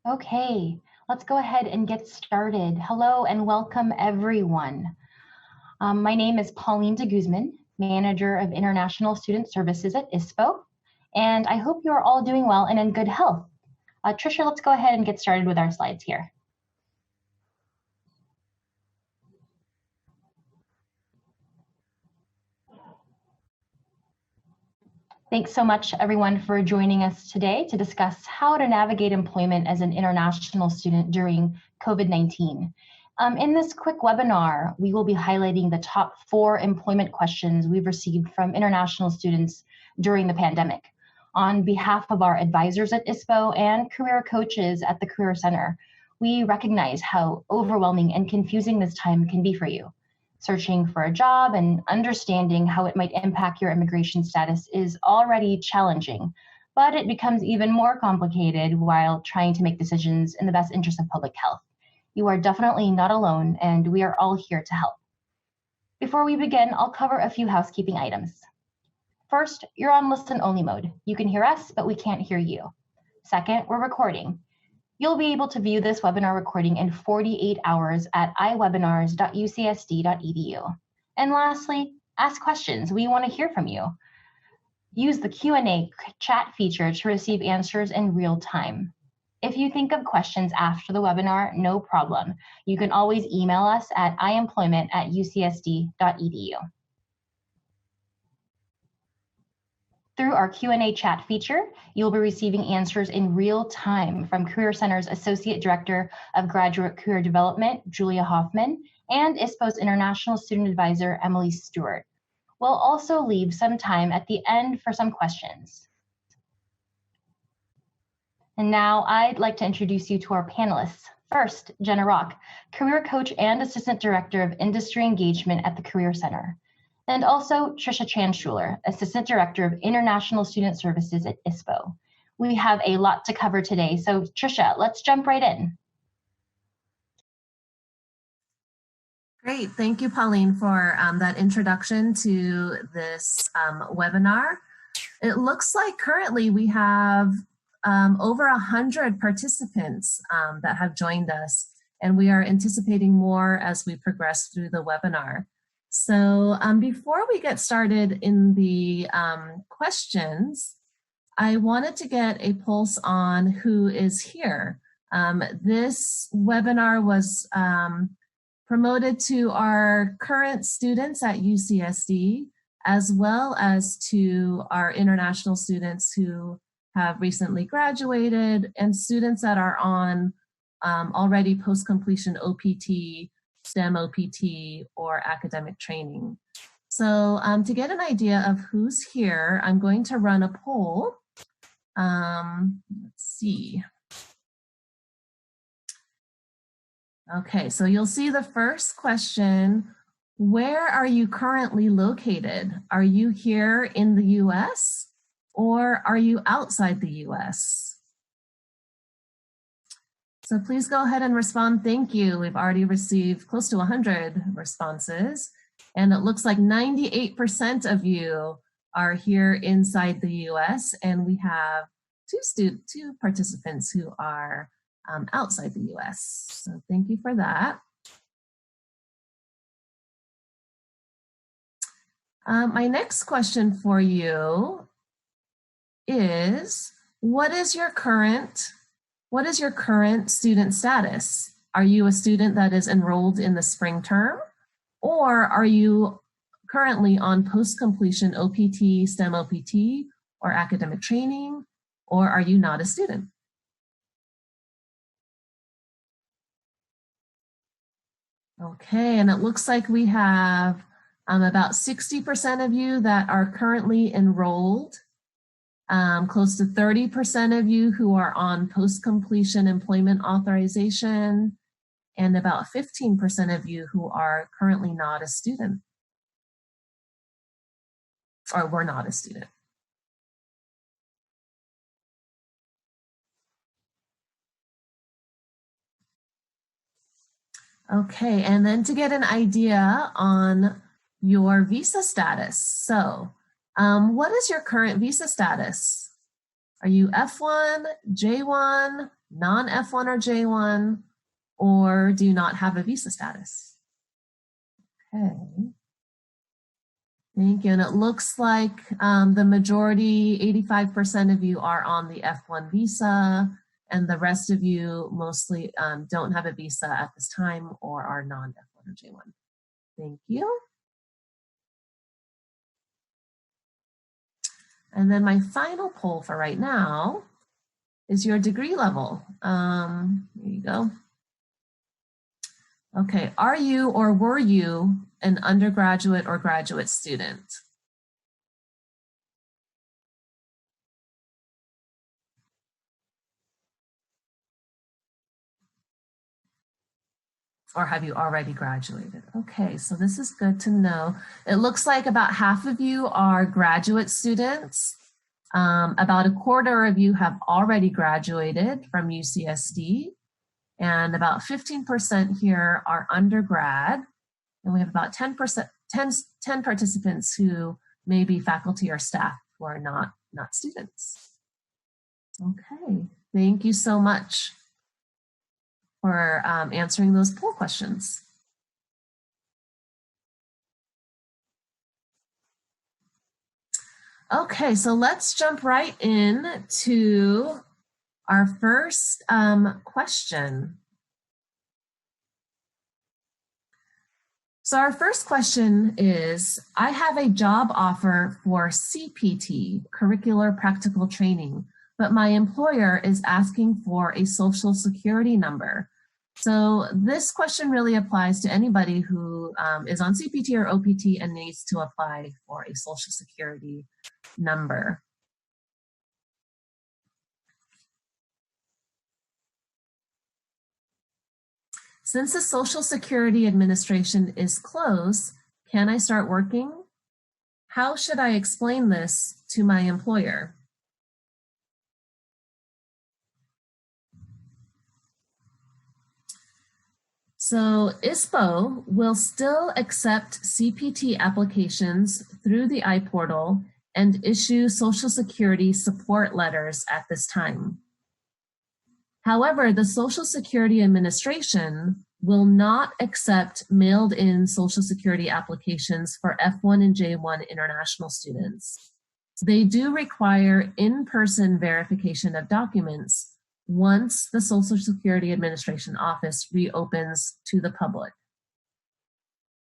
Okay, let's go ahead and get started. Hello and welcome everyone. My name is Pauline de Guzman, Manager of International Student Services at ISPO, and I hope you're all doing well and in good health. Tricia, let's go ahead and get started with our slides here. Thanks so much, everyone, for joining us today to discuss how to navigate employment as an international student during COVID-19. In this quick webinar, we will be highlighting the top 4 employment questions we've received from international students during the pandemic. On behalf of our advisors at ISPO and career coaches at the Career Center, we recognize how overwhelming and confusing this time can be for you. Searching for a job and understanding how it might impact your immigration status is already challenging, but it becomes even more complicated while trying to make decisions in the best interest of public health. You are definitely not alone, and we are all here to help. Before we begin, I'll cover a few housekeeping items. First, you're on listen-only mode. You can hear us, but we can't hear you. Second, we're recording. You'll be able to view this webinar recording in 48 hours at iwebinars.ucsd.edu. And lastly, ask questions. We want to hear from you. Use the Q&A chat feature to receive answers in real time. If you think of questions after the webinar, no problem. You can always email us at iemployment@ucsd.edu. Through our Q&A chat feature, you'll be receiving answers in real time from Career Center's Associate Director of Graduate Career Development, Julia Hoffman, and ISPO's International Student Advisor, Emily Stewart. We'll also leave some time at the end for some questions. And now I'd like to introduce you to our panelists. First, Jenna Rock, Career Coach and Assistant Director of Industry Engagement at the Career Center. And also Tricia Chanschuler, Assistant Director of International Student Services at ISPO. We have a lot to cover today, so Tricia, let's jump right in. Great, thank you, Pauline, for that introduction to this webinar. It looks like currently we have over 100 participants that have joined us, and we are anticipating more as we progress through the webinar. So before we get started in the questions, I wanted to get a pulse on who is here. This webinar was promoted to our current students at UCSD, as well as to our international students who have recently graduated and students that are on already post-completion OPT, STEM OPT, or academic training. So to get an idea of who's here, I'm going to run a poll. Let's see. Okay, so you'll see the first question. Where are you currently located? Are you here in the US or are you outside the US? So please go ahead and respond. Thank you. We've already received close to 100 responses, and it looks like 98% of you are here inside the US, and we have two participants who are outside the US. So thank you for that. My next question for you is, what is your current student status? Are you a student that is enrolled in the spring term, or are you currently on post-completion OPT, STEM OPT, or academic training, or are you not a student? Okay, and it looks like we have about 60% of you that are currently enrolled, close to 30% of you who are on post-completion employment authorization, and about 15% of you who are currently not a student, or were not a student. Okay, and then to get an idea on your visa status. So what is your current visa status? Are you F1, J1, non-F1 or J1, or do you not have a visa status? Okay. Thank you. And it looks like the majority, 85% of you are on the F1 visa, and the rest of you mostly don't have a visa at this time or are non-F1 or J1. Thank you. And then my final poll for right now is your degree level. Here you go. Okay, are you or were you an undergraduate or graduate student? Or have you already graduated? Okay, so this is good to know. It looks like about half of you are graduate students. About a quarter of you have already graduated from UCSD. And about 15% here are undergrad. And we have about 10 participants who may be faculty or staff who are not students. Okay, thank you so much for answering those poll questions. Okay, so let's jump right in to our first question. So our first question is, I have a job offer for CPT, curricular practical training, but my employer is asking for a social security number. So this question really applies to anybody who is on CPT or OPT and needs to apply for a social security number. Since the Social Security Administration is closed, can I start working? How should I explain this to my employer? So ISPO will still accept CPT applications through the iPortal and issue Social Security support letters at this time. However, the Social Security Administration will not accept mailed-in Social Security applications for F1 and J1 international students. They do require in-person verification of documents once the Social Security Administration office reopens to the public.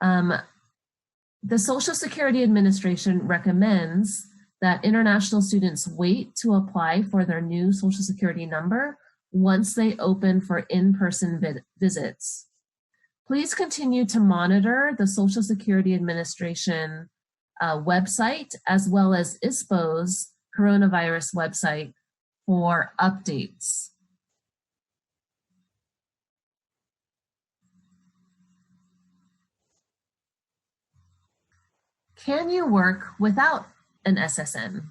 The Social Security Administration recommends that international students wait to apply for their new Social Security number once they open for in-person visits. Please continue to monitor the Social Security Administration website as well as ISPO's coronavirus website for updates. Can you work without an SSN?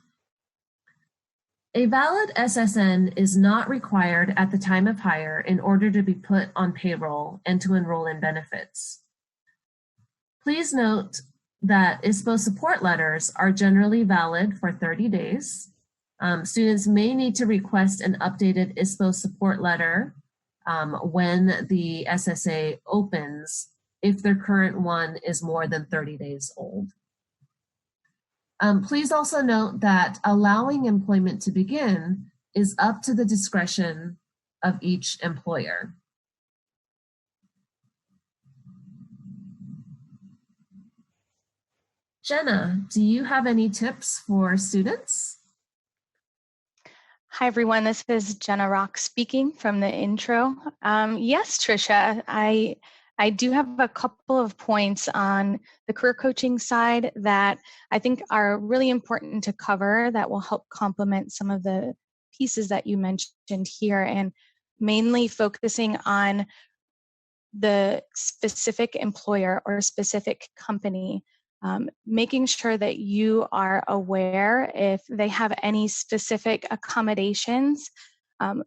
A valid SSN is not required at the time of hire in order to be put on payroll and to enroll in benefits. Please note that ISPO support letters are generally valid for 30 days. Students may need to request an updated ISPO support letter when the SSA opens if their current one is more than 30 days old. Please also note that allowing employment to begin is up to the discretion of each employer. Jenna, do you have any tips for students? Hi, everyone. This is Jenna Rock speaking from the intro. Yes, Tricia, I do have a couple of points on the career coaching side that I think are really important to cover that will help complement some of the pieces that you mentioned here, and mainly focusing on the specific employer or specific company. Making sure that you are aware if they have any specific accommodations.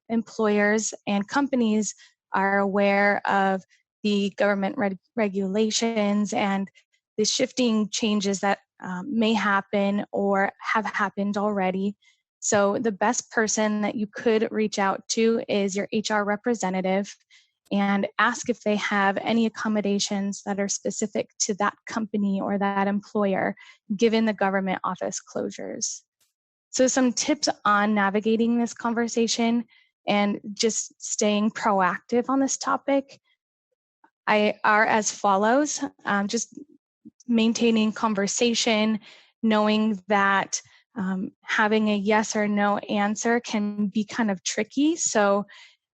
Employers and companies are aware of the government regulations and the shifting changes that may happen or have happened already. So the best person that you could reach out to is your HR representative and ask if they have any accommodations that are specific to that company or that employer, given the government office closures. So some tips on navigating this conversation and just staying proactive on this topic are as follows. Just maintaining conversation, knowing that having a yes or no answer can be kind of tricky. So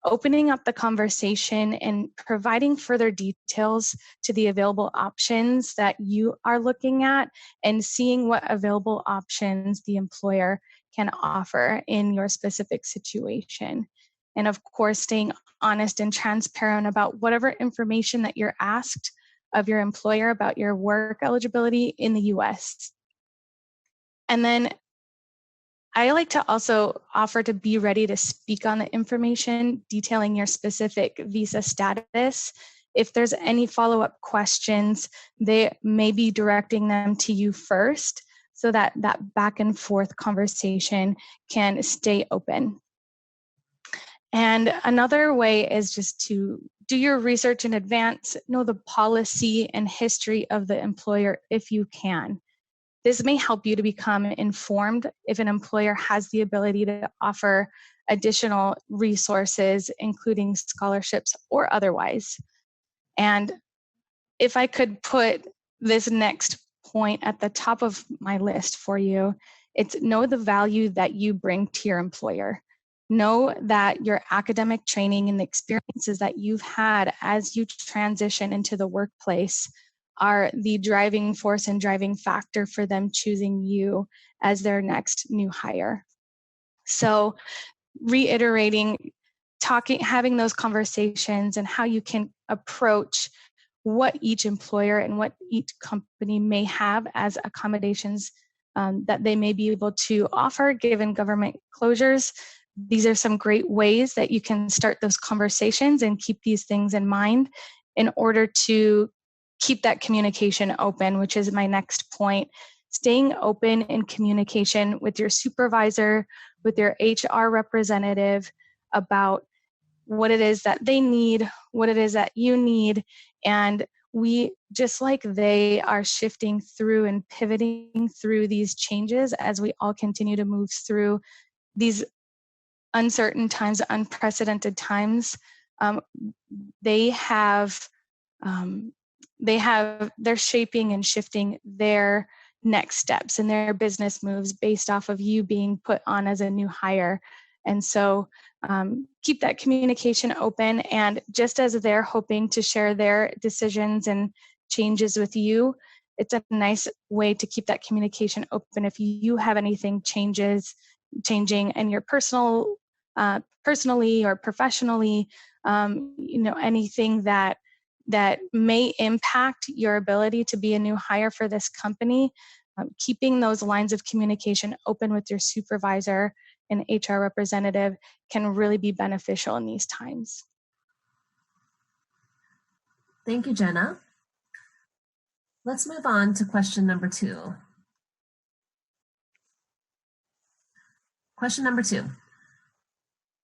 opening up the conversation and providing further details to the available options that you are looking at and seeing what available options the employer can offer in your specific situation. And of course, staying honest and transparent about whatever information that you're asked of your employer about your work eligibility in the US. And then I like to also offer to be ready to speak on the information detailing your specific visa status. If there's any follow-up questions, they may be directing them to you first so that that back and forth conversation can stay open. And another way is just to do your research in advance, know the policy and history of the employer if you can. This may help you to become informed if an employer has the ability to offer additional resources, including scholarships or otherwise. And if I could put this next point at the top of my list for you, it's know the value that you bring to your employer. Know that your academic training and the experiences that you've had as you transition into the workplace are the driving force and driving factor for them choosing you as their next new hire. So reiterating, having those conversations and how you can approach what each employer and what each company may have as accommodations that they may be able to offer given government closures. These are some great ways that you can start those conversations and keep these things in mind in order to keep that communication open, which is my next point. Staying open in communication with your supervisor, with your HR representative about what it is that they need, what it is that you need. And we, just like they are shifting through and pivoting through these changes as we all continue to move through these uncertain times, unprecedented times, they're shaping and shifting their next steps and their business moves based off of you being put on as a new hire. And so keep that communication open. And just as they're hoping to share their decisions and changes with you, it's a nice way to keep that communication open. If you have anything changing in your personally or professionally, anything that may impact your ability to be a new hire for this company, keeping those lines of communication open with your supervisor and HR representative can really be beneficial in these times. Thank you, Jenna. Let's move on to question number 2. Question number 2.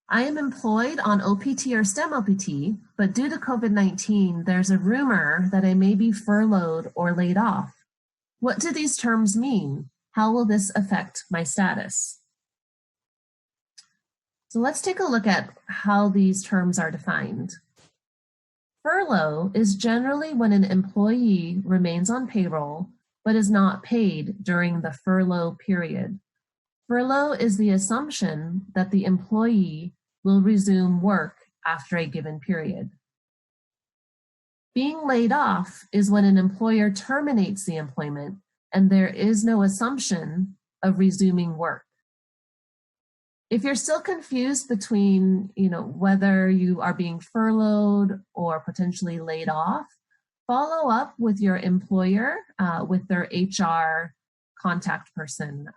I am employed on OPT or STEM OPT, but due to COVID-19, there's a rumor that I may be furloughed or laid off. What do these terms mean? How will this affect my status? So let's take a look at how these terms are defined. Furlough is generally when an employee remains on payroll but is not paid during the furlough period. Furlough is the assumption that the employee will resume work after a given period. Being laid off is when an employer terminates the employment and there is no assumption of resuming work. If you're still confused between, whether you are being furloughed or potentially laid off, follow up with your employer, with their HR contact person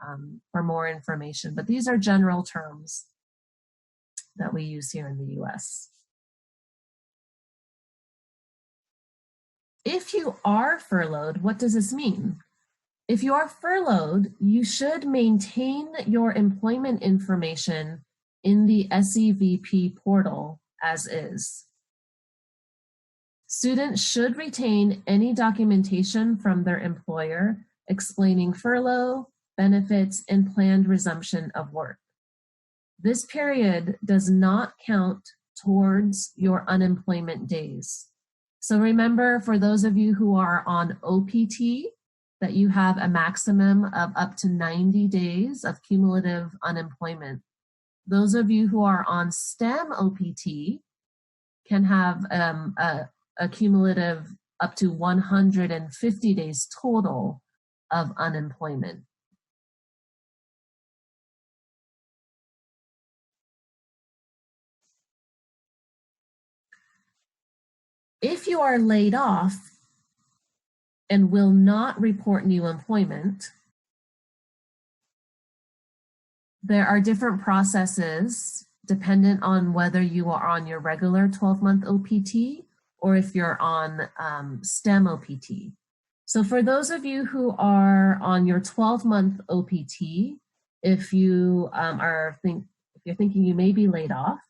for more information. But these are general terms that we use here in the US. If you are furloughed, what does this mean? If you are furloughed, you should maintain your employment information in the SEVP portal as is. Students should retain any documentation from their employer explaining furlough, benefits, and planned resumption of work. This period does not count towards your unemployment days. So remember, for those of you who are on OPT, that you have a maximum of up to 90 days of cumulative unemployment. Those of you who are on STEM OPT can have a cumulative up to 150 days total of unemployment. If you are laid off and will not report new employment, there are different processes dependent on whether you are on your regular 12-month OPT or if you're on STEM OPT. So for those of you who are on your 12-month OPT, if you if you're thinking you may be laid off,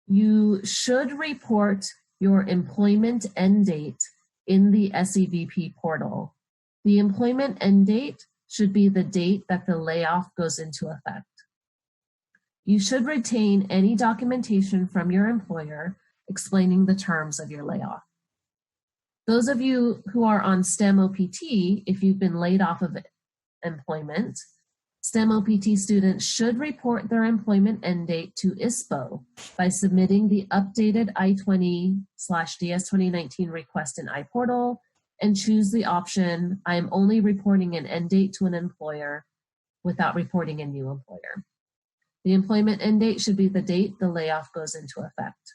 you should report your employment end date in the SEVP portal. The employment end date should be the date that the layoff goes into effect. You should retain any documentation from your employer explaining the terms of your layoff. Those of you who are on STEM OPT, if you've been laid off of employment, STEM OPT students should report their employment end date to ISPO by submitting the updated I-20/DS-2019 request in iPortal and choose the option, I am only reporting an end date to an employer without reporting a new employer. The employment end date should be the date the layoff goes into effect.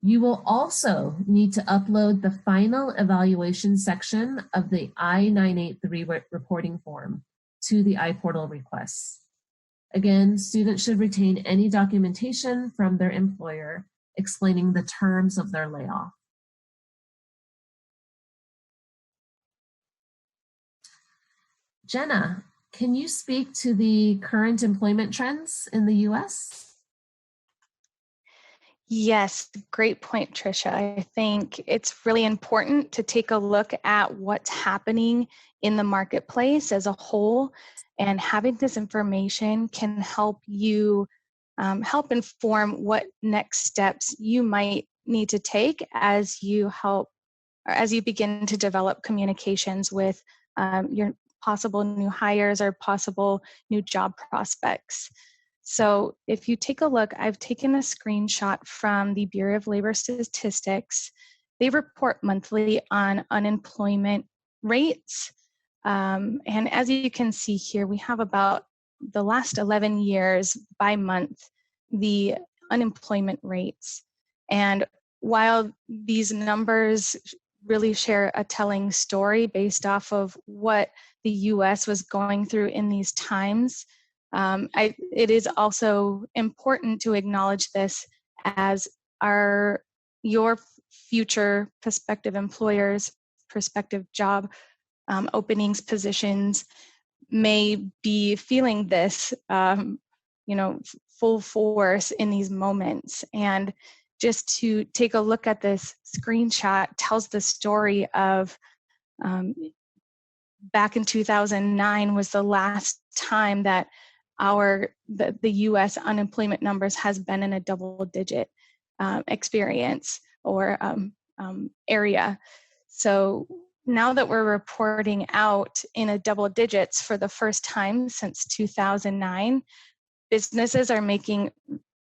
You will also need to upload the final evaluation section of the I-983 reporting form to the iPortal requests. Again, students should retain any documentation from their employer explaining the terms of their layoff. Jenna, can you speak to the current employment trends in the US? Yes, great point, Tricia. I think it's really important to take a look at what's happening in the marketplace as a whole, and having this information can help you help inform what next steps you might need to take as you begin to develop communications with your possible new hires or possible new job prospects. So if you take a look, I've taken a screenshot from the Bureau of Labor Statistics. They report monthly on unemployment rates. And as you can see here, we have about the last 11 years by month, the unemployment rates. And while these numbers really share a telling story based off of what the US was going through in these times, it is also important to acknowledge this as your future prospective employers, prospective job openings, positions may be feeling this, full force in these moments. And just to take a look at this screenshot tells the story of back in 2009 was the last time that the U.S. unemployment numbers has been in a double-digit experience or area. So now that we're reporting out in a double digits for the first time since 2009, businesses are making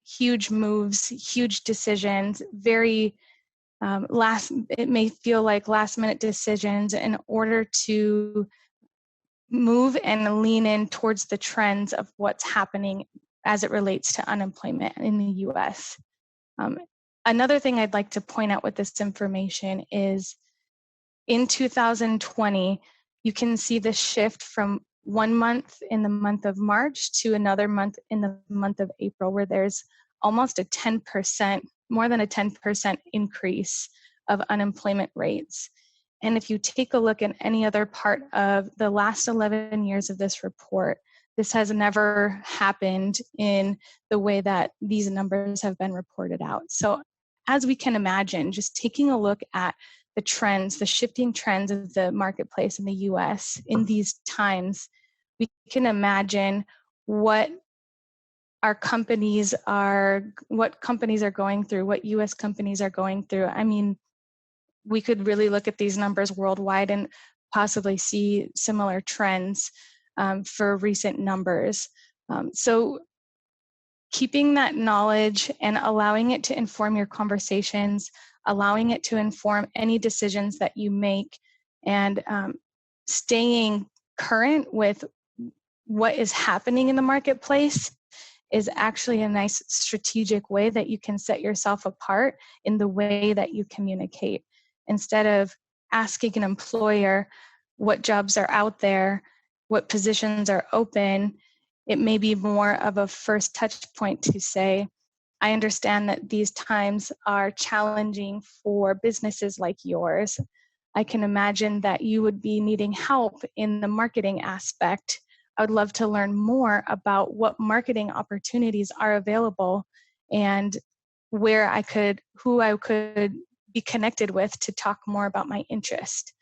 huge moves, huge decisions, very it may feel like last-minute decisions in order to move and lean in towards the trends of what's happening as it relates to unemployment in the U.S. Another thing I'd like to point out with this information is in 2020, you can see the shift from 1 month in the month of March to another month in the month of April, where there's almost a 10%, more than a 10% increase of unemployment rates. And if you take a look at any other part of the last 11 years of this report, this has never happened in the way that these numbers have been reported out. So as we can imagine, just taking a look at the trends, the shifting trends of the marketplace in the US in these times, we can imagine what companies are going through, what US companies are going through. I mean, we could really look at these numbers worldwide and possibly see similar trends for recent numbers. So keeping that knowledge and allowing it to inform your conversations, allowing it to inform any decisions that you make, and staying current with what is happening in the marketplace is actually a nice strategic way that you can set yourself apart in the way that you communicate. Instead of asking an employer what jobs are out there, what positions are open, it may be more of a first touch point to say, I understand that these times are challenging for businesses like yours. I can imagine that you would be needing help in the marketing aspect. I would love to learn more about what marketing opportunities are available and who I could be connected with to talk more about my interest.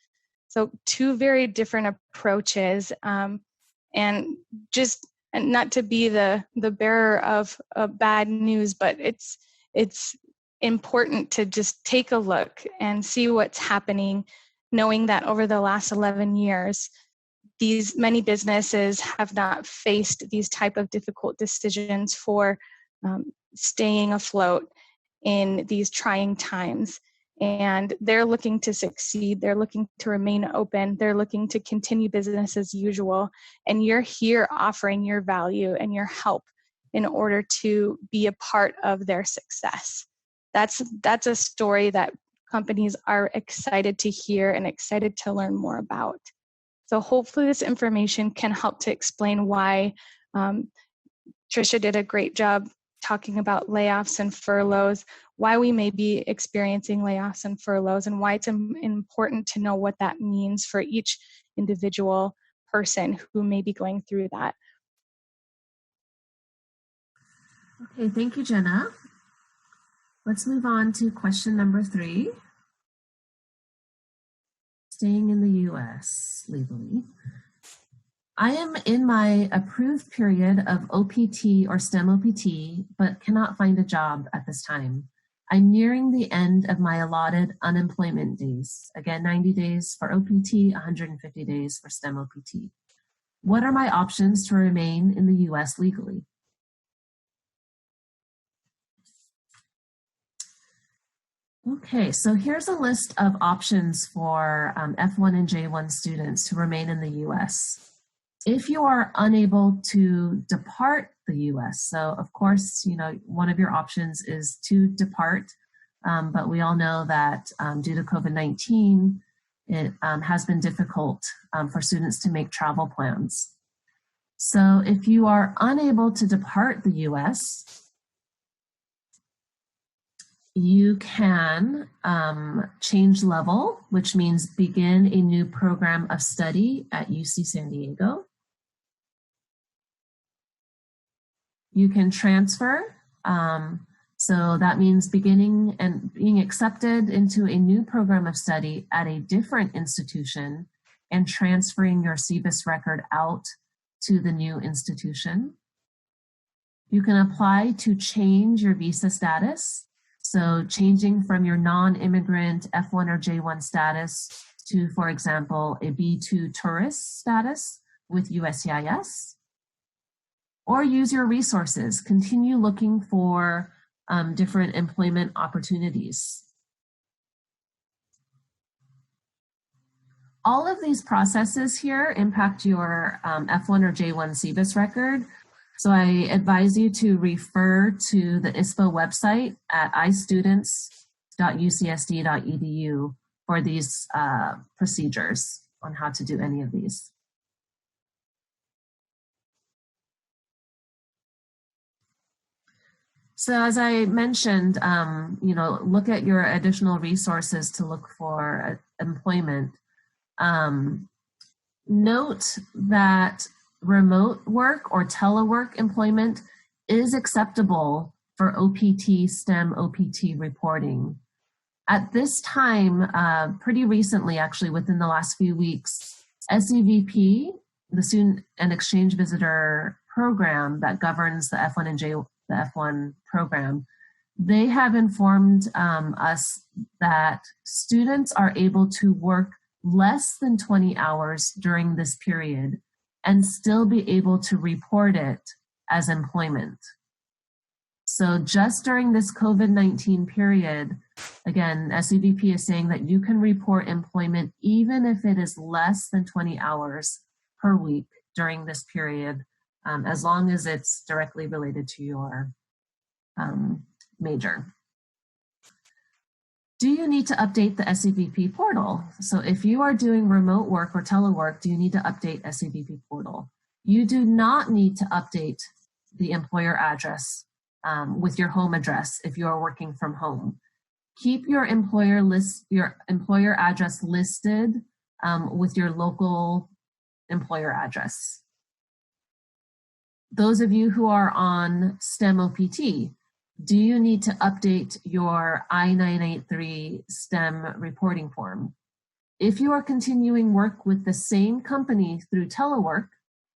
So two very different approaches, and not to be the bearer of bad news, but it's important to just take a look and see what's happening, knowing that over the last 11 years, these many businesses have not faced these type of difficult decisions for staying afloat in these trying times. And they're looking to succeed. They're looking to remain open. They're looking to continue business as usual. And you're here offering your value and your help in order to be a part of their success. That's a story that companies are excited to hear and excited to learn more about. So hopefully this information can help to explain why Tricia did a great job talking about layoffs and furloughs, why we may be experiencing layoffs and furloughs, and why it's important to know what that means for each individual person who may be going through that. Okay, thank you, Jenna. Let's move on to question number 3. Staying in the US legally. I am in my approved period of OPT or STEM OPT, but cannot find a job at this time. I'm nearing the end of my allotted unemployment days. Again, 90 days for OPT, 150 days for STEM OPT. What are my options to remain in the US legally? Okay, so here's a list of options for F1 and J1 students to remain in the US. If you are unable to depart the US, so of course, one of your options is to depart, but we all know that due to COVID-19, it has been difficult for students to make travel plans. So if you are unable to depart the US, you can change level, which means begin a new program of study at UC San Diego. You can transfer, so that means beginning and being accepted into a new program of study at a different institution and transferring your CBIS record out to the new institution. You can apply to change your visa status, so changing from your non-immigrant F1 or J1 status to, for example, a B2 tourist status with USCIS. Or use your resources, continue looking for different employment opportunities. All of these processes here impact your F1 or J1 CBIS record. So I advise you to refer to the ISPO website at istudents.ucsd.edu for these procedures on how to do any of these. So as I mentioned, look at your additional resources to look for employment. Note that remote work or telework employment is acceptable for OPT, STEM OPT reporting. At this time, pretty recently, actually within the last few weeks, SEVP, the Student and Exchange Visitor Program that governs the F1 and the F1 program, they have informed us that students are able to work less than 20 hours during this period and still be able to report it as employment. So just during this COVID-19 period, again, SEVP is saying that you can report employment even if it is less than 20 hours per week during this period, as long as it's directly related to your major. Do you need to update the SEVP portal? So if you are doing remote work or telework, do you need to update SEVP portal? You do not need to update the employer address with your home address if you are working from home. Keep your employer address listed with your local employer address. Those of you who are on STEM OPT, do you need to update your I-983 STEM reporting form? If you are continuing work with the same company through telework,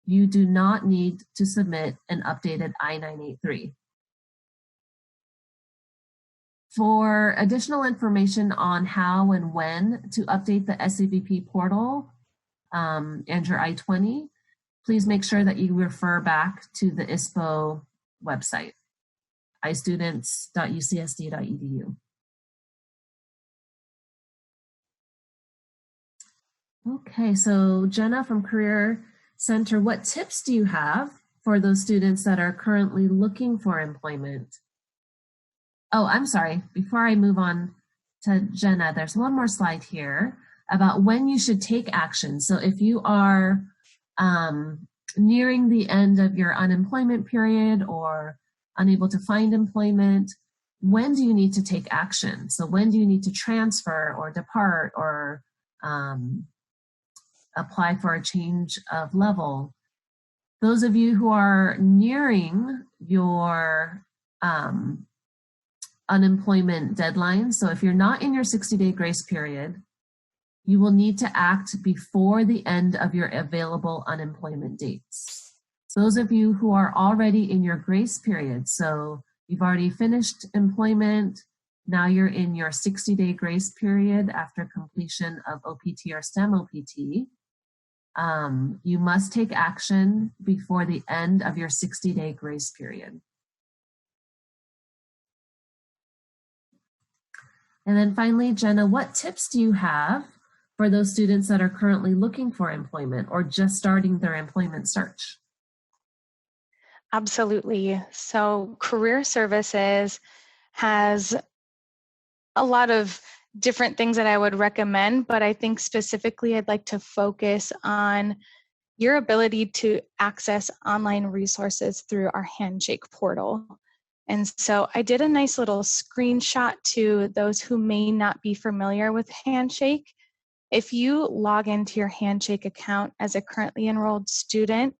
you do not need to submit an updated I-983. For additional information on how and when to update the SEVP portal and your I-20, please make sure that you refer back to the ISPO website, istudents.ucsd.edu. Okay, so Jenna from Career Center, what tips do you have for those students that are currently looking for employment? Oh, I'm sorry, before I move on to Jenna, there's one more slide here about when you should take action. So if you are nearing the end of your unemployment period or unable to find employment, when do you need to take action? So when do you need to transfer or depart or apply for a change of level? Those of you who are nearing your unemployment deadline, so if you're not in your 60-day grace period, you will need to act before the end of your available unemployment dates. Those of you who are already in your grace period, so you've already finished employment, now you're in your 60-day grace period after completion of OPT or STEM OPT, you must take action before the end of your 60-day grace period. And then finally, Jenna, what tips do you have for those students that are currently looking for employment or just starting their employment search? Absolutely. So Career Services has a lot of different things that I would recommend, but I think specifically I'd like to focus on your ability to access online resources through our Handshake portal. And so I did a nice little screenshot to those who may not be familiar with Handshake. If you log into your Handshake account as a currently enrolled student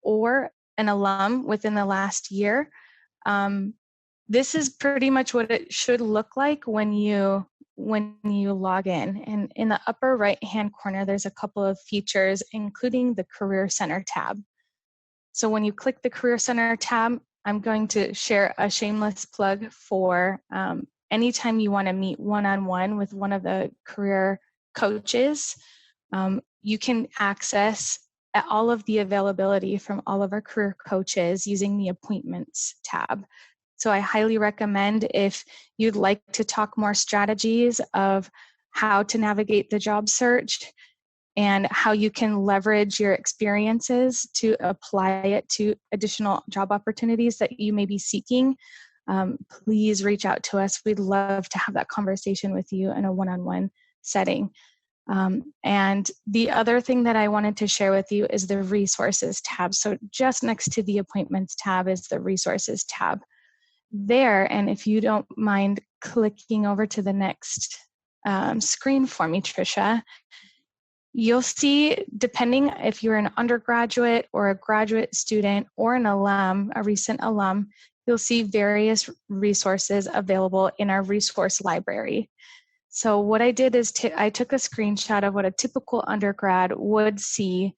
or an alum within the last year, this is pretty much what it should look like when you log in. And in the upper right-hand corner, there's a couple of features, including the Career Center tab. So when you click the Career Center tab, I'm going to share a shameless plug for anytime you want to meet one-on-one with one of the career coaches, you can access all of the availability from all of our career coaches using the Appointments tab. So I highly recommend, if you'd like to talk more strategies of how to navigate the job search and how you can leverage your experiences to apply it to additional job opportunities that you may be seeking, please reach out to us. We'd love to have that conversation with you in a one-on-one setting. And the other thing that I wanted to share with you is the Resources tab. So just next to the Appointments tab is the Resources tab. there, and if you don't mind clicking over to the next screen for me, Tricia, you'll see, depending if you're an undergraduate or a graduate student or an alum, a recent alum, you'll see various resources available in our resource library. So what I did is I took a screenshot of what a typical undergrad would see,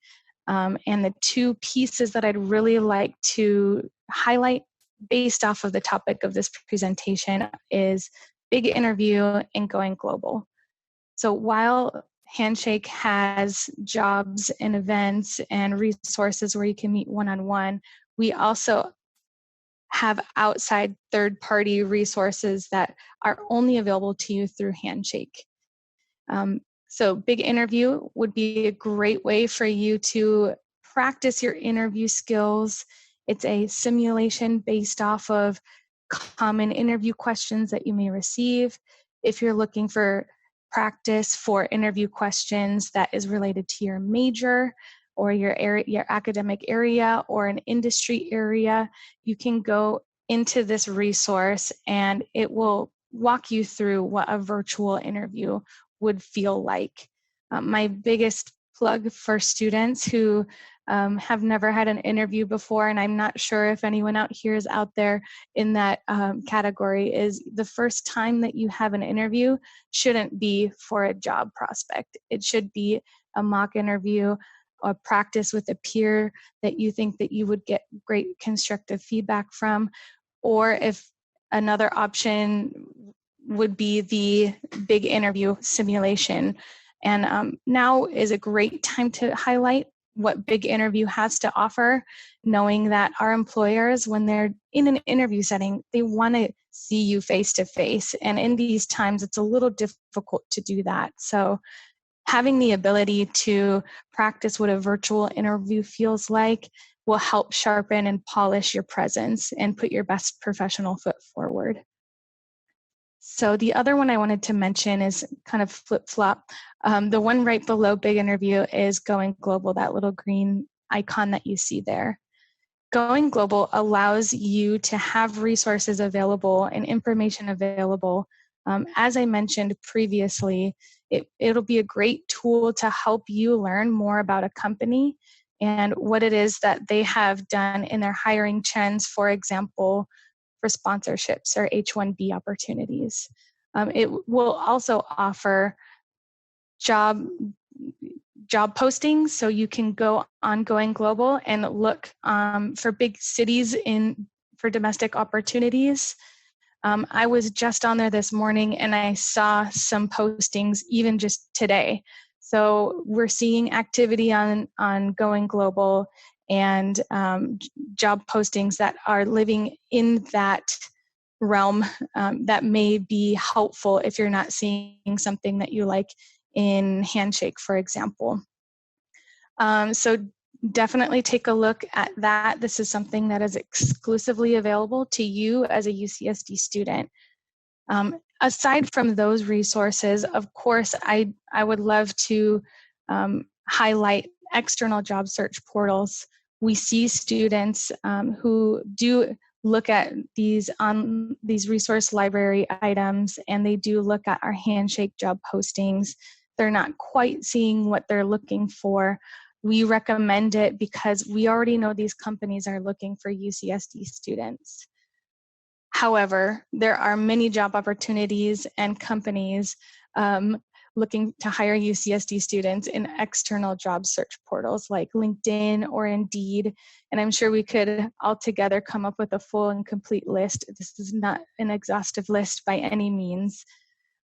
and the two pieces that I'd really like to highlight based off of the topic of this presentation is Big Interview and Going Global. So while Handshake has jobs and events and resources where you can meet one-on-one, we also have outside third-party resources that are only available to you through Handshake. So Big Interview would be a great way for you to practice your interview skills. It's a simulation based off of common interview questions that you may receive. If you're looking for practice for interview questions that is related to your major or your area, your academic area or an industry area, you can go into this resource and it will walk you through what a virtual interview would feel like. My biggest plug for students who have never had an interview before, and I'm not sure if anyone out here is out there in that category, is the first time that you have an interview shouldn't be for a job prospect. It should be a mock interview, a practice with a peer that you think that you would get great constructive feedback from, or if another option would be the Big Interview simulation. And now is a great time to highlight what Big Interview has to offer, knowing that our employers, when they're in an interview setting, they want to see you face to face. And in these times, it's a little difficult to do that. So having the ability to practice what a virtual interview feels like will help sharpen and polish your presence and put your best professional foot forward. So the other one I wanted to mention is kind of flip-flop. The one right below Big Interview is Going Global, that little green icon that you see there. Going Global allows you to have resources available and information available. As I mentioned previously, it'll be a great tool to help you learn more about a company and what it is that they have done in their hiring trends, for example, for sponsorships or H-1B opportunities. It will also offer job postings, so you can go on Going Global and look for big cities for domestic opportunities. I was just on there this morning and I saw some postings even just today. So we're seeing activity on Going Global and job postings that are living in that realm that may be helpful if you're not seeing something that you like in Handshake, for example. So definitely take a look at that. This is something that is exclusively available to you as a UCSD student. Aside from those resources, of course, I would love to highlight external job search portals. We see students who do look at these resource library items, and they do look at our Handshake job postings. They're not quite seeing what they're looking for. We recommend it because we already know these companies are looking for UCSD students. However, there are many job opportunities and companies looking to hire UCSD students in external job search portals like LinkedIn or Indeed. And I'm sure we could all together come up with a full and complete list. This is not an exhaustive list by any means.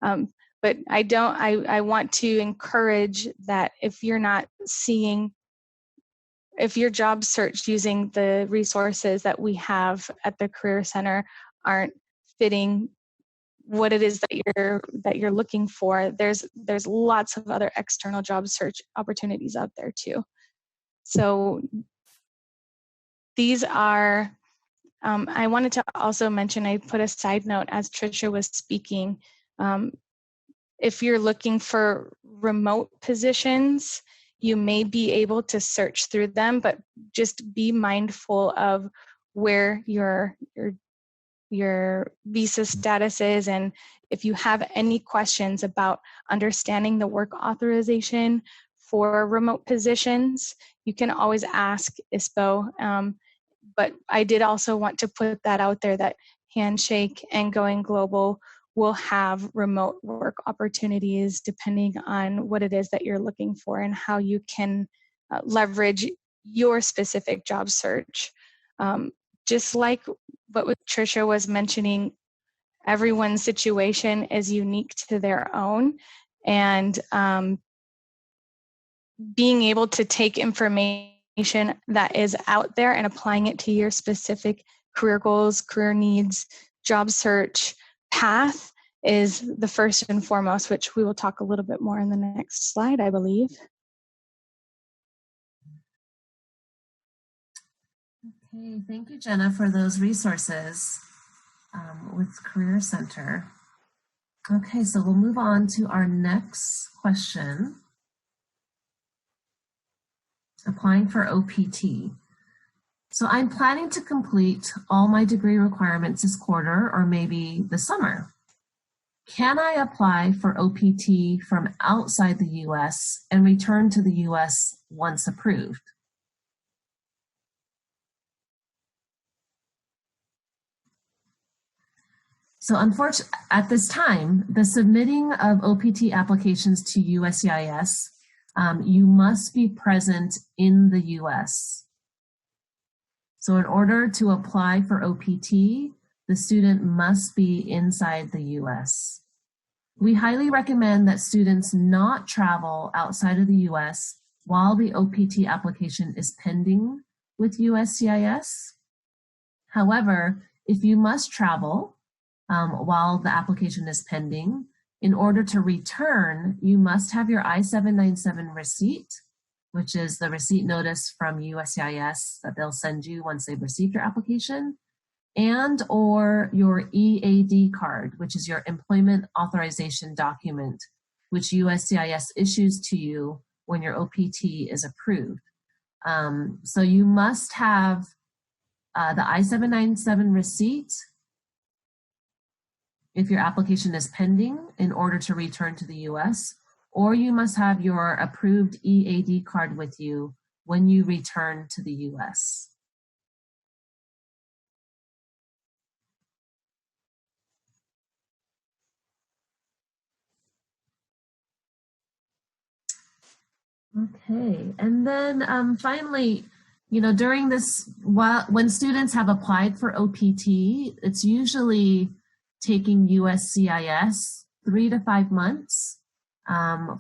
But I want to encourage that if you're not seeing, if your job search using the resources that we have at the Career Center aren't fitting what it is that you're looking for, there's lots of other external job search opportunities out there too. So these are, I wanted to also mention, I put a side note as Tricia was speaking. If you're looking for remote positions, you may be able to search through them, but just be mindful of where your your visa status is, and if you have any questions about understanding the work authorization for remote positions, you can always ask ISPO. But I did also want to put that out there that Handshake and Going Global will have remote work opportunities depending on what it is that you're looking for and how you can leverage your specific job search. Just like what Tricia was mentioning, everyone's situation is unique to their own, and being able to take information that is out there and applying it to your specific career goals, career needs, job search path is the first and foremost, which we will talk a little bit more in the next slide, I believe. Okay, thank you, Jenna, for those resources with Career Center. Okay, so we'll move on to our next question. Applying for OPT. So I'm planning to complete all my degree requirements this quarter or maybe this summer. Can I apply for OPT from outside the US and return to the US once approved? So unfortunately, at this time, the submitting of OPT applications to USCIS, you must be present in the US. So in order to apply for OPT, the student must be inside the US. We highly recommend that students not travel outside of the US while the OPT application is pending with USCIS. However, if you must travel while the application is pending, in order to return, you must have your I-797 receipt, which is the receipt notice from USCIS that they'll send you once they've received your application, and or your EAD card, which is your employment authorization document, which USCIS issues to you when your OPT is approved. So you must have the I-797 receipt if your application is pending in order to return to the US, or you must have your approved EAD card with you when you return to the US. Okay, and then finally, you know, during this, when students have applied for OPT, it's usually taking USCIS 3 to 5 months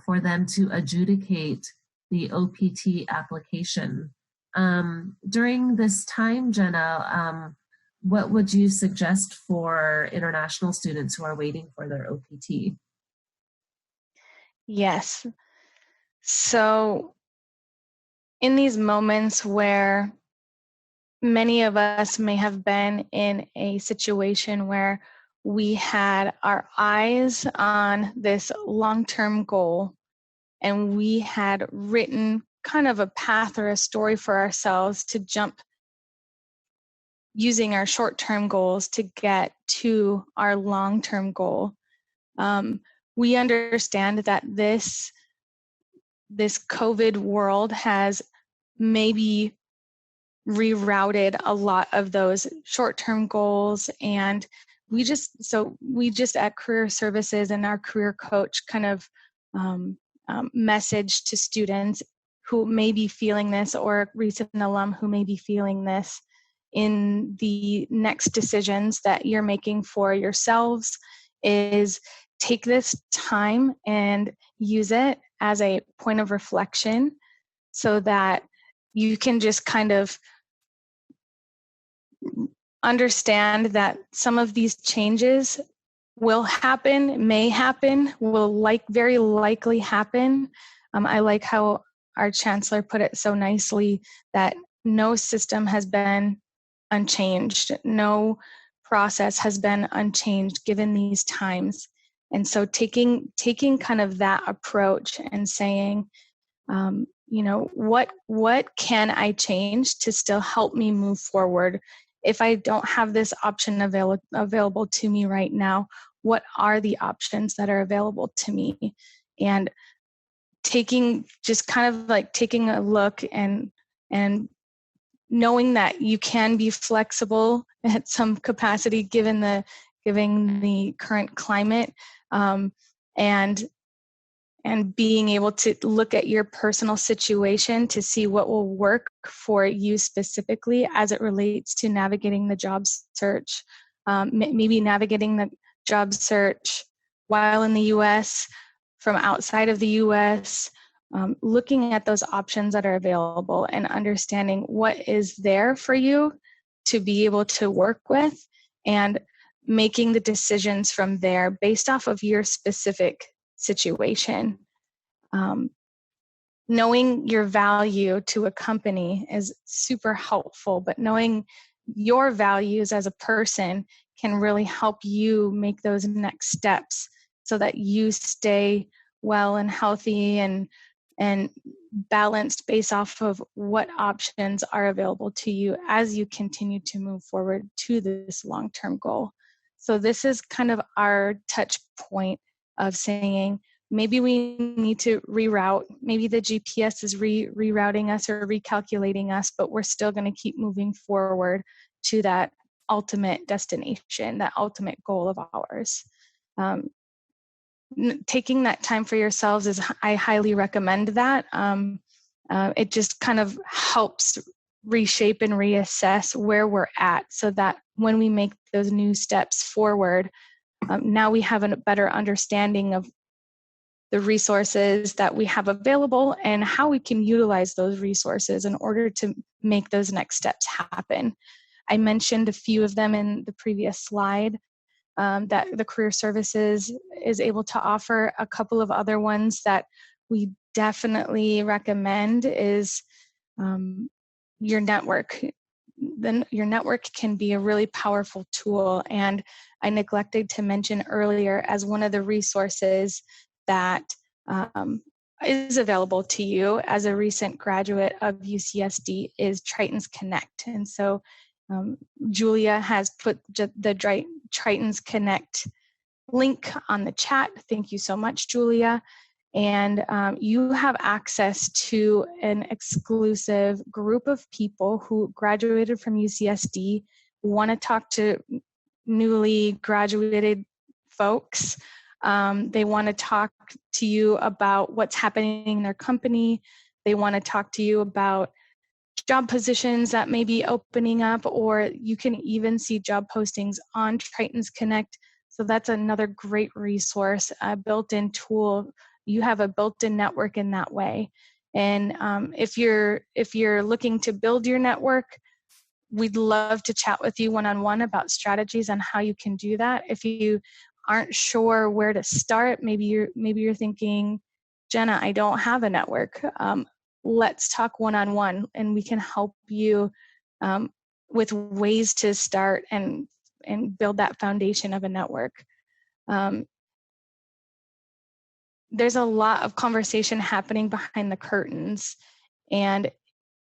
for them to adjudicate the OPT application. During this time, Jenna, what would you suggest for international students who are waiting for their OPT? Yes. So in these moments where many of us may have been in a situation where we had our eyes on this long-term goal and we had written kind of a path or a story for ourselves to jump using our short-term goals to get to our long-term goal. We understand that this COVID world has maybe rerouted a lot of those short-term goals, and we just at Career Services and our career coach kind of message to students who may be feeling this, or a recent alum who may be feeling this, in the next decisions that you're making for yourselves, is take this time and use it as a point of reflection so that you can just kind of understand that some of these changes will happen, may happen, will very likely happen. I like how our chancellor put it so nicely that no system has been unchanged, no process has been unchanged given these times. And so taking kind of that approach and saying, you know, what can I change to still help me move forward if I don't have this option available to me right now, what are the options that are available to me? And taking a look and knowing that you can be flexible at some capacity given the current climate, and being able to look at your personal situation to see what will work for you specifically as it relates to navigating the job search. Maybe navigating the job search while in the US, from outside of the US, looking at those options that are available and understanding what is there for you to be able to work with, and making the decisions from there based off of your specific situation. Knowing your value to a company is super helpful, but knowing your values as a person can really help you make those next steps so that you stay well and healthy and balanced based off of what options are available to you as you continue to move forward to this long-term goal. So this is kind of our touch point of saying, maybe we need to reroute. Maybe the GPS is rerouting us or recalculating us, but we're still going to keep moving forward to that ultimate destination, that ultimate goal of ours. Taking that time for yourselves I highly recommend that. It just kind of helps reshape and reassess where we're at, so that when we make those new steps forward, now we have a better understanding of the resources that we have available and how we can utilize those resources in order to make those next steps happen. I mentioned a few of them in the previous slide that the Career Services is able to offer. A couple of other ones that we definitely recommend is your network. Then your network can be a really powerful tool, and I neglected to mention earlier as one of the resources that is available to you as a recent graduate of UCSD is Triton's Connect. And so Julia has put the Triton's Connect link on the chat. Thank you so much, Julia. And you have access to an exclusive group of people who graduated from UCSD, want to talk to newly graduated folks. They want to talk to you about what's happening in their company. They want to talk to you about job positions that may be opening up, or you can even see job postings on Triton's Connect. So that's another great resource, a built-in tool. You have a built-in network in that way. And if you're looking to build your network, we'd love to chat with you one-on-one about strategies on how you can do that. If you aren't sure where to start, maybe you're thinking, Jenna, I don't have a network. Let's talk one-on-one, and we can help you with ways to start and build that foundation of a network. There's a lot of conversation happening behind the curtains, and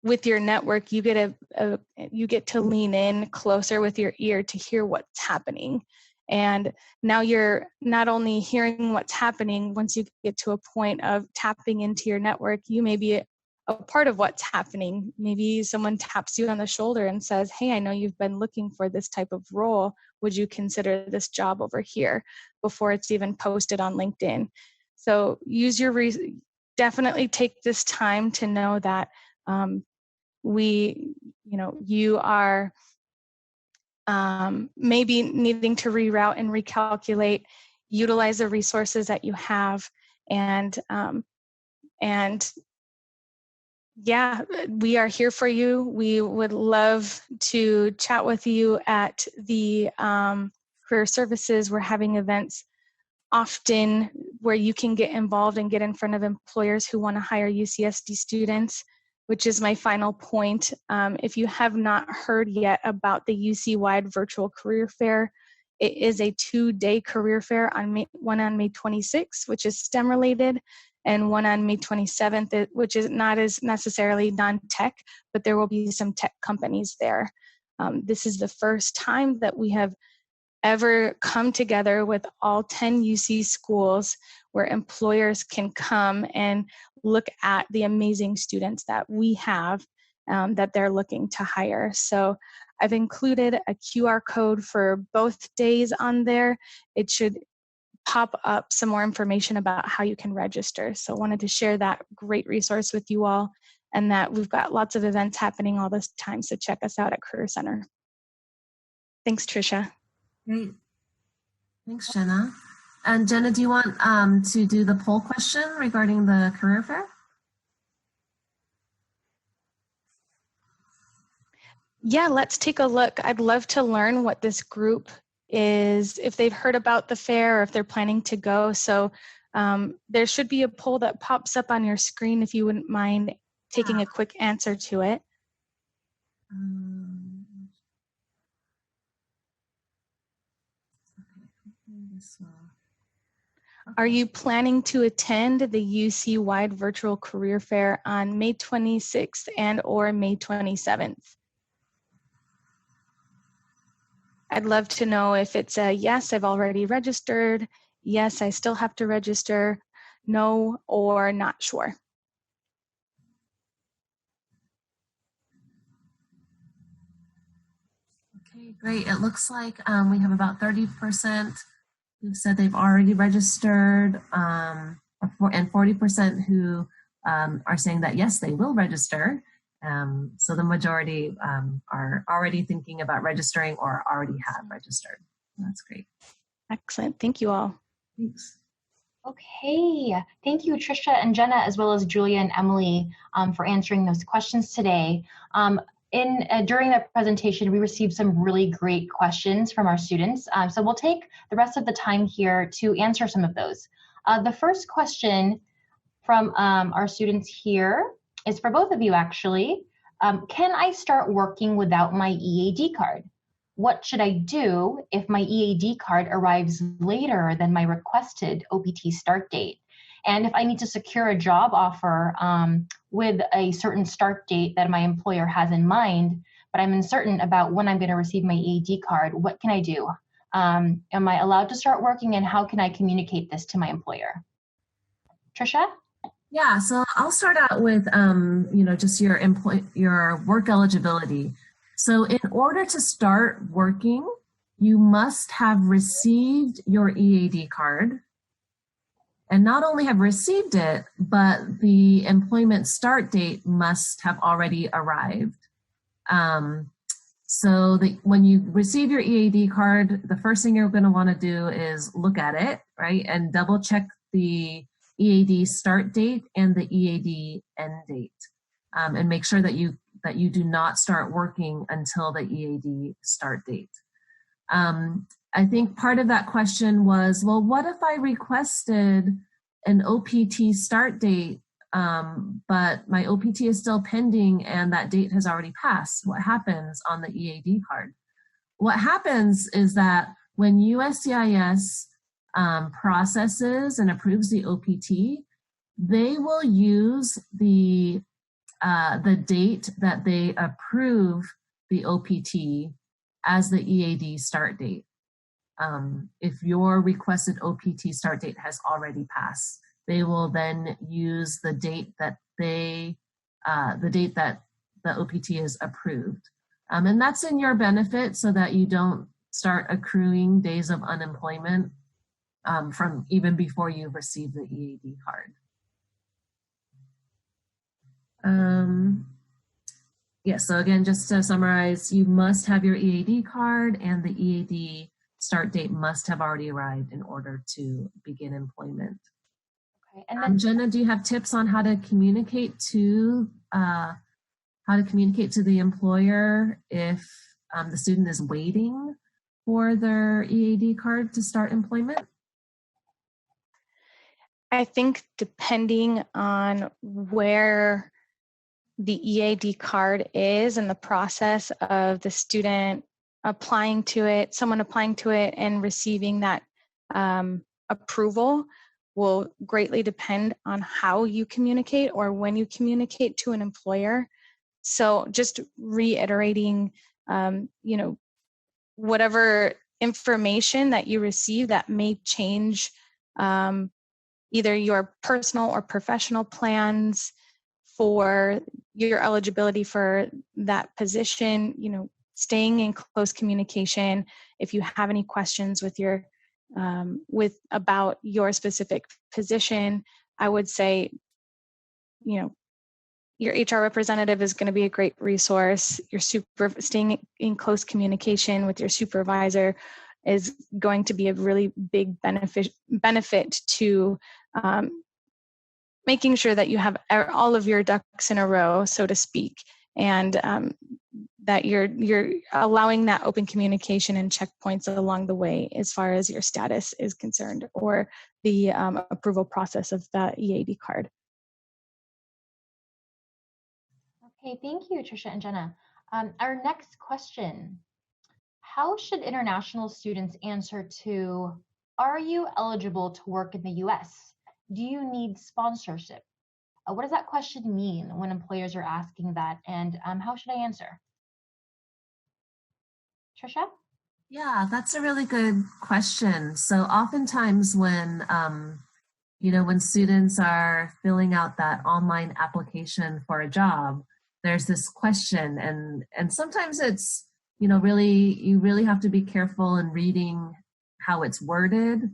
with your network, you get to lean in closer with your ear to hear what's happening. And now you're not only hearing what's happening, once you get to a point of tapping into your network, you may be a part of what's happening. Maybe someone taps you on the shoulder and says, hey, I know you've been looking for this type of role. Would you consider this job over here, before it's even posted on LinkedIn? So definitely take this time to know that you are maybe needing to reroute and recalculate, utilize the resources that you have, and yeah, we are here for you. We would love to chat with you at the Career Services. We're having events often where you can get involved and get in front of employers who want to hire UCSD students, which is my final point. If you have not heard yet about the UC-wide virtual career fair, it is a 2-day career fair, one on May 26th, which is STEM related, and one on May 27th, which is not as necessarily non-tech, but there will be some tech companies there. This is the first time that we have ever come together with all 10 UC schools where employers can come and look at the amazing students that we have that they're looking to hire. So I've included a QR code for both days on there. It should pop up some more information about how you can register. So I wanted to share that great resource with you all, and that we've got lots of events happening all this time, so check us out at Career Center. Thanks, Tricia. Great. Thanks, Jenna. And Jenna, do you want to do the poll question regarding the career fair? Yeah, let's take a look. I'd love to learn what this group is, if they've heard about the fair or if they're planning to go. So there should be a poll that pops up on your screen if you wouldn't mind taking a quick answer to it. Are you planning to attend the UC-wide virtual career fair on May 26th and or May 27th? I'd love to know if it's a yes, I've already registered, yes, I still have to register, no, or not sure. Okay, great. It looks like we have about 30% who said they've already registered, and 40% who are saying that yes, they will register. So the majority are already thinking about registering or already have registered. That's great. Excellent. Thank you all. Thanks. Okay. Thank you, Tricia and Jenna, as well as Julia and Emily, for answering those questions today. During the presentation, we received some really great questions from our students. So we'll take the rest of the time here to answer some of those. The first question from our students here is for both of you, actually. Can I start working without my EAD card? What should I do if my EAD card arrives later than my requested OPT start date? And if I need to secure a job offer with a certain start date that my employer has in mind, but I'm uncertain about when I'm going to receive my EAD card, what can I do? Am I allowed to start working, and how can I communicate this to my employer? Tricia? Yeah, so I'll start out with just your work eligibility. So in order to start working, you must have received your EAD card, and not only have received it, but the employment start date must have already arrived. So when you receive your EAD card, the first thing you're going to want to do is look at it, right, and double check the EAD start date and the EAD end date, and make sure that you do not start working until the EAD start date. I think part of that question was, well, what if I requested an OPT start date, but my OPT is still pending and that date has already passed? What happens on the EAD card? What happens is that when USCIS processes and approves the OPT, they will use the date that they approve the OPT as the EAD start date. If your requested OPT start date has already passed, they will then use the date that the OPT is approved. And that's in your benefit so that you don't start accruing days of unemployment from even before you receive the EAD card. So again, just to summarize, you must have your EAD card, and the EAD start date must have already arrived in order to begin employment. Okay, and then Jenna, do you have tips on how to communicate to the employer if the student is waiting for their EAD card to start employment? I think depending on where the EAD card is and the process of the student applying to it, someone applying to it and receiving that approval will greatly depend on how you communicate or when you communicate to an employer. So just reiterating you know, whatever information that you receive that may change either your personal or professional plans for your eligibility for that position, you know, staying in close communication. If you have any questions with your about your specific position, I would say, you know, your HR representative is going to be a great resource. Staying in close communication with your supervisor is going to be a really big benefit to making sure that you have all of your ducks in a row, so to speak, and that you're allowing that open communication and checkpoints along the way as far as your status is concerned, or the approval process of the EAD card. Okay, thank you, Tricia and Jenna. Our next question: how should international students answer to, are you eligible to work in the US? Do you need sponsorship? What does that question mean when employers are asking that, and how should I answer? Tricia? Yeah, that's a really good question. So oftentimes when, you know, when students are filling out that online application for a job, there's this question, and sometimes it's, you know, you really have to be careful in reading how it's worded.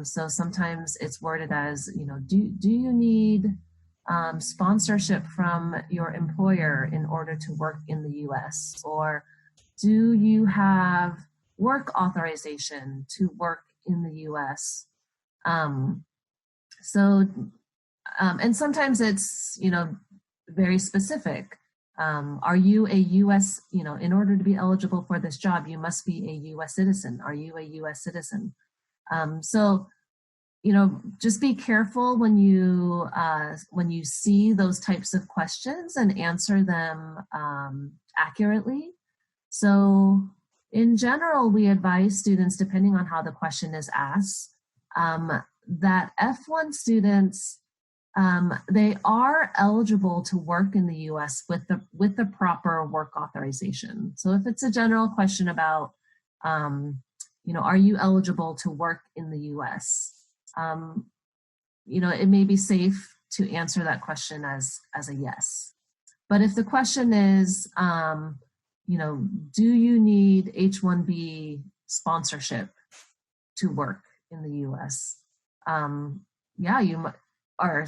So sometimes it's worded as, you know, do you need sponsorship from your employer in order to work in the US? Or do you have work authorization to work in the US? And sometimes it's, you know, very specific. Are you a US, you know, in order to be eligible for this job, you must be a US citizen. Are you a US citizen? So, you know, just be careful when you see those types of questions and answer them accurately. So in general, we advise students, depending on how the question is asked, that F1 students, they are eligible to work in the US with the proper work authorization. So if it's a general question about, you know, are you eligible to work in the US? You know, it may be safe to answer that question as a yes. But if the question is, you know, do you need H-1B sponsorship to work in the US? Yeah, or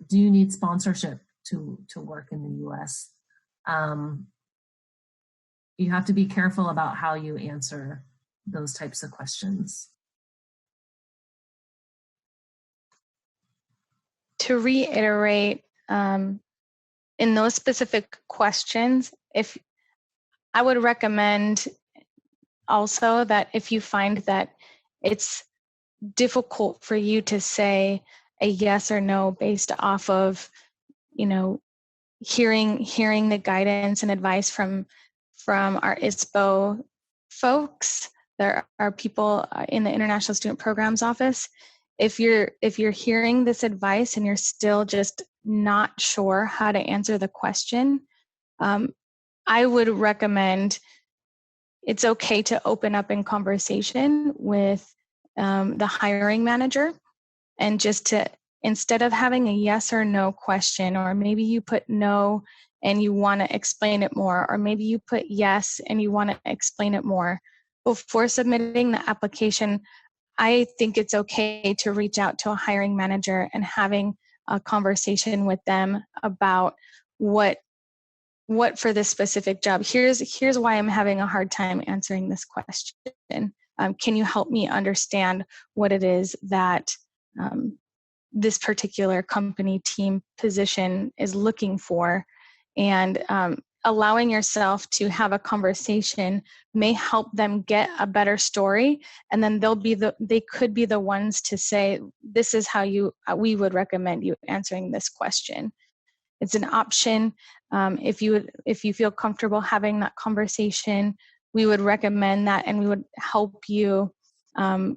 do you need sponsorship to work in the US? You have to be careful about how you answer those types of questions. To reiterate, in those specific questions, if I would recommend also that if you find that it's difficult for you to say a yes or no based off of, you know, hearing the guidance and advice from our ISPO folks, there are people in the International Student Programs Office. If you're hearing this advice and you're still just not sure how to answer the question, I would recommend it's okay to open up in conversation with the hiring manager, and just to, instead of having a yes or no question, or maybe you put no and you want to explain it more, or maybe you put yes and you want to explain it more, before submitting the application, I think it's okay to reach out to a hiring manager and having a conversation with them about what for this specific job. Here's why I'm having a hard time answering this question. Can you help me understand what it is that this particular company, team, position is looking for? And allowing yourself to have a conversation may help them get a better story, and then they could be the ones to say, this is how we would recommend you answering this question. It's an option. If you feel comfortable having that conversation, we would recommend that, and we would help you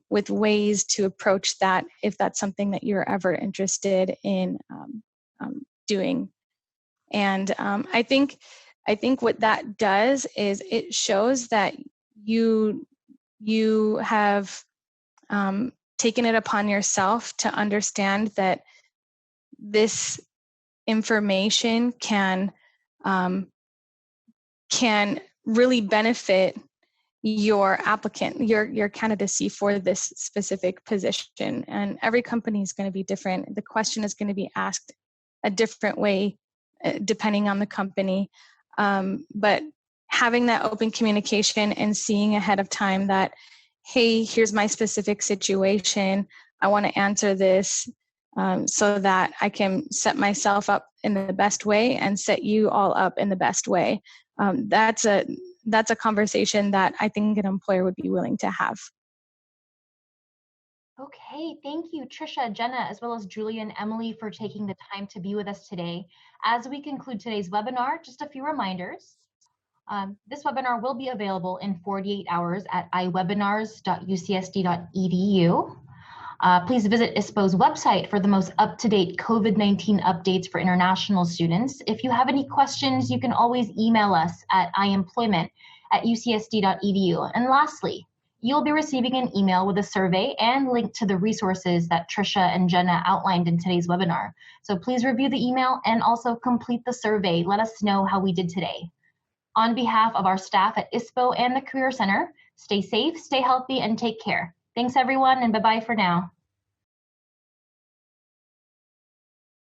with ways to approach that if that's something that you're ever interested in doing. And I think I think what that does is it shows that you have taken it upon yourself to understand that this information can really benefit your applicant, your candidacy for this specific position. And every company is going to be different. The question is going to be asked a different way depending on the company. But having that open communication and seeing ahead of time that, hey, here's my specific situation. I want to answer this so that I can set myself up in the best way and set you all up in the best way. That's a conversation that I think an employer would be willing to have. Okay, thank you, Trisha, Jenna, as well as Julia and Emily for taking the time to be with us today. As we conclude today's webinar, just a few reminders. This webinar will be available in 48 hours at iwebinars.ucsd.edu. Please visit ISPO's website for the most up-to-date COVID-19 updates for international students. If you have any questions, you can always email us at iemployment@ucsd.edu. And lastly, you'll be receiving an email with a survey and link to the resources that Trisha and Jenna outlined in today's webinar. So please review the email and also complete the survey. Let us know how we did today. On behalf of our staff at ISPO and the Career Center, stay safe, stay healthy, and take care. Thanks, everyone, and bye-bye for now.